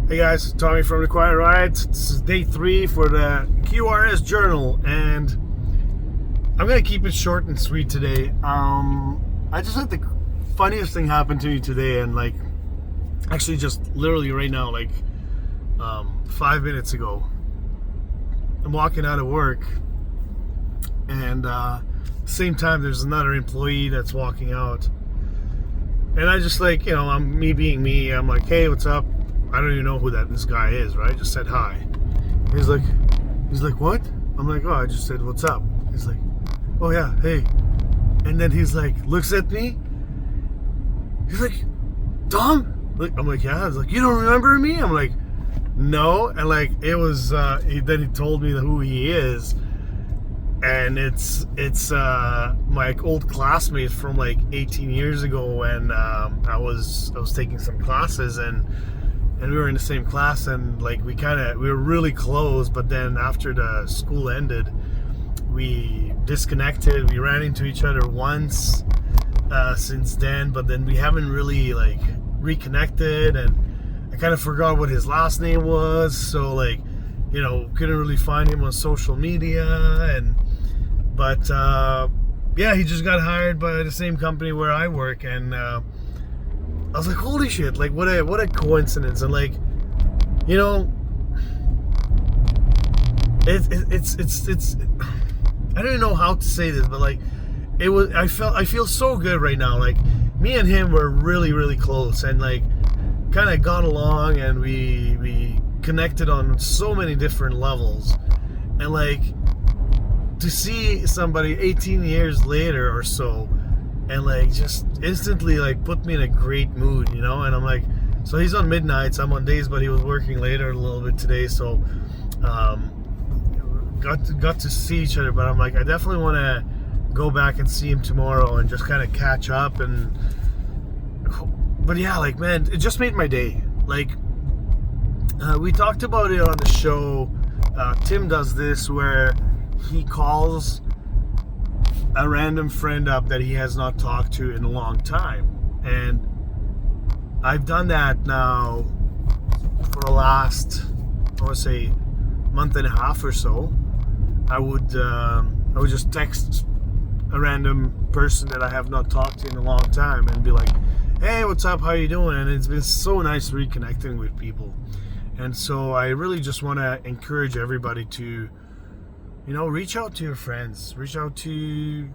Hey guys, Tommy from the Riot. This is day 3 for the QRS Journal, and I'm gonna keep it short and sweet today. I just had the funniest thing happen to me today, and actually just literally right now, 5 minutes ago. I'm walking out of work, and same time there's another employee that's walking out, and I just I'm me being me. I'm like, hey, what's up? I don't even know who this guy is, right? I just said hi. He's like, what? I'm like, oh, I just said, what's up? He's like, oh yeah, hey. And then he's like, looks at me. He's like, Tom? I'm like, yeah. He's like, you don't remember me? I'm like, no. And it was, then he told me who he is. And it's my old classmate from 18 years ago when I was taking some classes, and we were in the same class, and we were really close, but then after the school ended, we disconnected. We ran into each other once since then, but then we haven't really reconnected, and I kind of forgot what his last name was, so couldn't really find him on social media, but yeah, he just got hired by the same company where I work, and I was like, holy shit, what a coincidence. And it's I don't even know how to say this, but I feel so good right now. Me and him were really, really close, and kind of got along, and we connected on so many different levels. And to see somebody 18 years later or so, and just instantly put me in a great mood, and I'm like, so he's on midnights, I'm on days, but he was working later a little bit today, so got to see each other. But I'm like, I definitely want to go back and see him tomorrow and just kind of catch up. But yeah, man, it just made my day. We talked about it on the show. Tim does this where he calls a random friend up that he has not talked to in a long time, and I've done that now for the last, I want to say, month and a half or so. I would just text a random person that I have not talked to in a long time and be like, hey, what's up, how you doing? And it's been so nice reconnecting with people. And so I really just want to encourage everybody to reach out to your friends, reach out to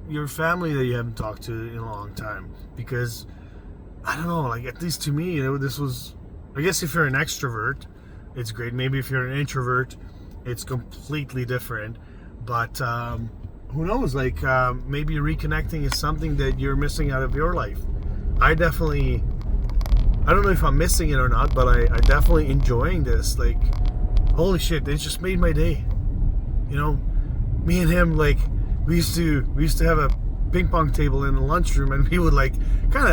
your family that you haven't talked to in a long time. Because, I don't know, at least to me, this was, I guess if you're an extrovert, it's great. Maybe if you're an introvert, it's completely different. But who knows, maybe reconnecting is something that you're missing out of your life. I don't know if I'm missing it or not, but I definitely enjoying this. Holy shit, it just made my day. Me and him, we used to have a ping pong table in the lunchroom, and we would we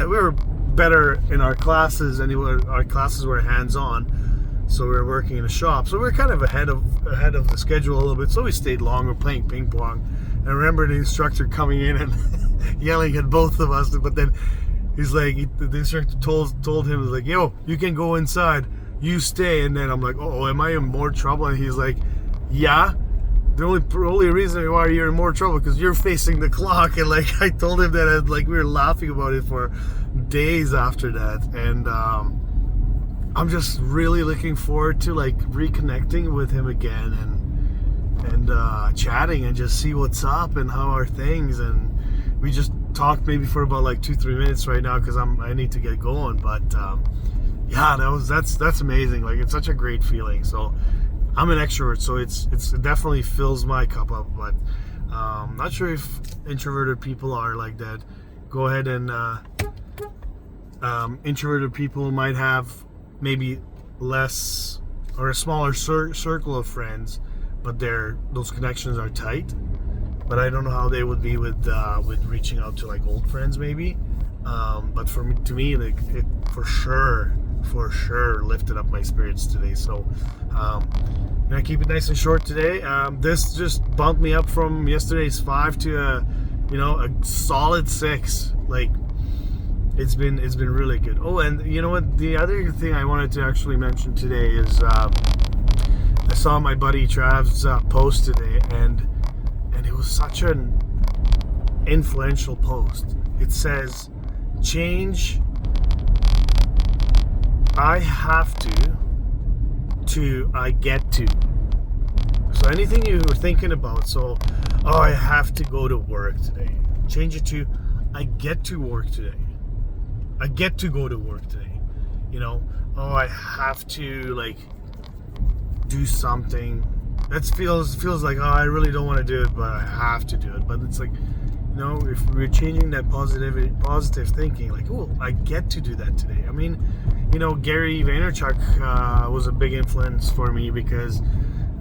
were better in our classes, and our classes were hands-on, so we were working in a shop, so we were kind of ahead of the schedule a little bit, so we stayed longer playing ping pong. And I remember the instructor coming in and yelling at both of us, but then he's the instructor told him, yo, you can go inside, you stay. And then I'm like, oh, am I in more trouble? And he's like, yeah. The only reason why you're in more trouble because you're facing the clock. And I told him that, we were laughing about it for days after that. And I'm just really looking forward to reconnecting with him again and chatting and just see what's up and how are things. And we just talked maybe for about 2-3 minutes right now because I need to get going. But yeah, that's amazing. It's such a great feeling. So I'm an extrovert, so it definitely fills my cup up, but not sure if introverted people are like that. Go ahead and introverted people might have maybe less or a smaller circle of friends, but those connections are tight. But I don't know how they would be with reaching out to old friends maybe. But to me, it for sure lifted up my spirits today. So I'm gonna keep it nice and short today. This just bumped me up from yesterday's 5 to a solid 6. it's been really good. Oh, and you know what? The other thing I wanted to actually mention today is I saw my buddy Trav's post today, and it was such an influential post. It says, "Change I have to I get to." So anything you were thinking about, so, oh, I have to go to work today, change it to, I get to work today. I get to go to work today. You know, oh, I have to like do something. That feels like, oh, I really don't want to do it, but I have to do it. But it's like, you know, if we're changing that positive thinking, like, oh, I get to do that today. I mean, you know, Gary Vaynerchuk was a big influence for me, because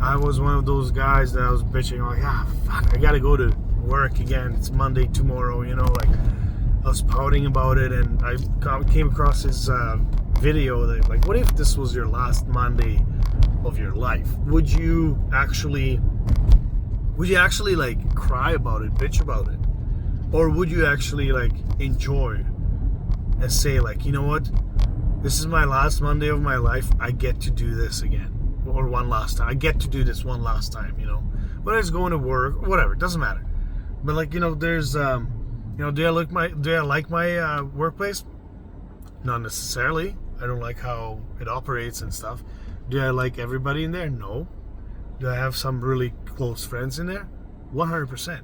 I was one of those guys that I was bitching, like, fuck, I gotta go to work again. It's Monday tomorrow, you know, like, I was pouting about it, and I came across his video that, like, what if this was your last Monday of your life? Would you actually like cry about it, bitch about it? Or would you actually like enjoy and say, like, you know what? This is my last Monday of my life. I get to do this again. Or one last time. I get to do this one last time, you know. Whether it's going to work or whatever, it doesn't matter. But like, you know, there's you know, do I like my workplace? Not necessarily. I don't like how it operates and stuff. Do I like everybody in there? No. Do I have some really close friends in there? 100%.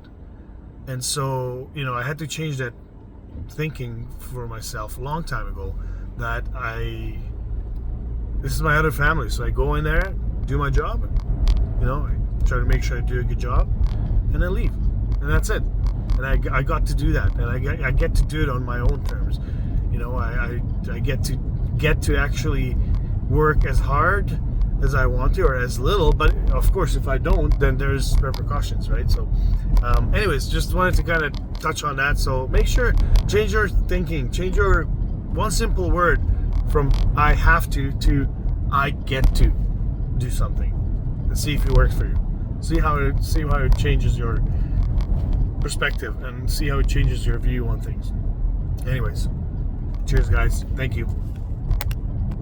And so, you know, I had to change that thinking for myself a long time ago, that this is my other family. So I go in there, do my job, you know, I try to make sure I do a good job, and then leave. And that's it. And I got to do that. And I get to do it on my own terms. You know, I get to actually work as hard as I want to, or as little, but of course if I don't, then there's repercussions, right? So anyways, just wanted to kind of touch on that. So make sure, change your thinking, change your one simple word from I have to I get to do something, and see if it works for you. See how it changes your perspective, and see how it changes your view on things. Anyways, cheers guys, thank you.